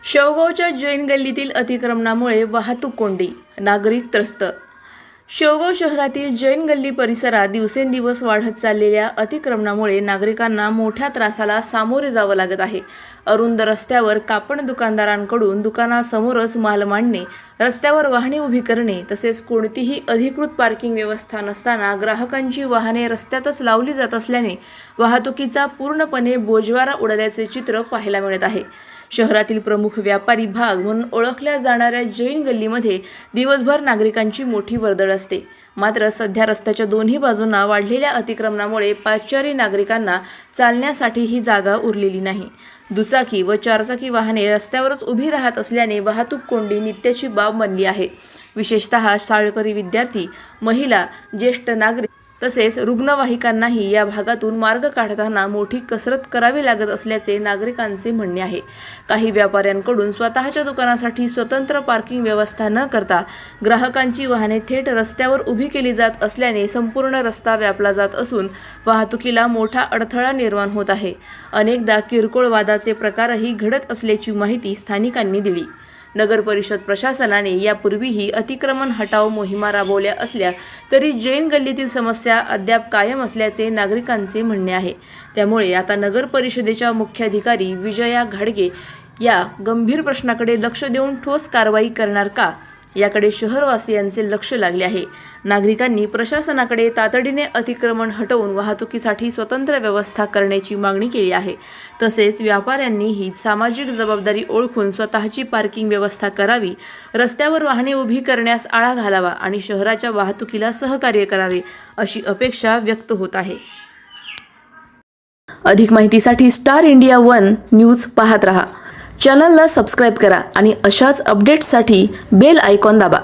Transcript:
शेवगावच्या जैन गल्लीतील अतिक्रमणामुळे वाहतूक कोंडी, नागरिक त्रस्त। शेवगाव शहरातील जैन गल्ली परिसरात दिवसेंदिवस वाढत चाललेल्या अतिक्रमणामुळे नागरिकांना मोठ्या त्रासाला सामोरे जावं लागत आहे। अरुंद रस्त्यावर कापड दुकानदारांकडून दुकानासमोरच माल मांडणे, रस्त्यावर वाहने उभी करणे तसेच कोणतीही अधिकृत पार्किंग व्यवस्था नसताना ग्राहकांची वाहने रस्त्यातच लावली जात असल्याने वाहतुकीचा पूर्णपणे बोजवारा उडाल्याचे चित्र पाहायला मिळत आहे। शहरातील प्रमुख व्यापारी भाग म्हणून ओळखल्या जाणाऱ्या जैन गल्लीमध्ये दिवसभर नागरिकांची मोठी वर्दळ असते। मात्र सध्या रस्त्याच्या दोन्ही बाजूंना वाढलेल्या अतिक्रमणामुळे पादचारी नागरिकांना चालण्यासाठी ही जागा उरलेली नाही। दुचाकी व चारचाकी वाहने रस्त्यावरच उभी राहत असल्याने वाहतूक कोंडी नित्याची बाब बनली आहे। विशेषतः शाळकरी विद्यार्थी, महिला, ज्येष्ठ नागरिक तसेच रुग्णवाहिकांनाही या भागातून मार्ग काढताना मोठी कसरत करावी लागत असल्याचे नागरिकांचे म्हणणे आहे। काही व्यापाऱ्यांकडून स्वतःच्या दुकानासाठी स्वतंत्र पार्किंग व्यवस्था न करता ग्राहकांची वाहने थेट रस्त्यावर उभी केली जात असल्याने संपूर्ण रस्ता व्यापला जात असून वाहतुकीला मोठा अडथळा निर्माण होत आहे। अनेकदा किरकोळ वादाचे प्रकारही घडत असल्याची माहिती स्थानिकांनी दिली। नगर परिषद प्रशासनाने यापूर्वीही अतिक्रमण हटाव मोहिमा राबवल्या असल्या तरी जैन गल्लीतील समस्या अद्याप कायम असल्याचे नागरिकांचे म्हणणे आहे। त्यामुळे आता नगर परिषदेच्या मुख्याधिकारी विजया घाडगे या गंभीर प्रश्नाकडे लक्ष देऊन ठोस कारवाई करणार का, याकडे शहरवासियांचे लक्ष लागले आहे। नागरिकांनी प्रशासनाकडे तातडीने अतिक्रमण हटवून वाहतुकीसाठी स्वतंत्र व्यवस्था करण्याची मागणी केली आहे। तसेच व्यापाऱ्यांनीही सामाजिक जबाबदारी ओळखून स्वतःची पार्किंग व्यवस्था करावी, रस्त्यावर वाहने उभी करण्यास आळा घालावा आणि शहराच्या वाहतुकीला सहकार्य करावे अशी अपेक्षा व्यक्त होत आहे। अधिक माहितीसाठी स्टार इंडिया 1 न्यूज पाहत रहा। चॅनलला सबस्क्राइब करा आणि अशाच अपडेट्ससाठी बेल आयकॉन दाबा।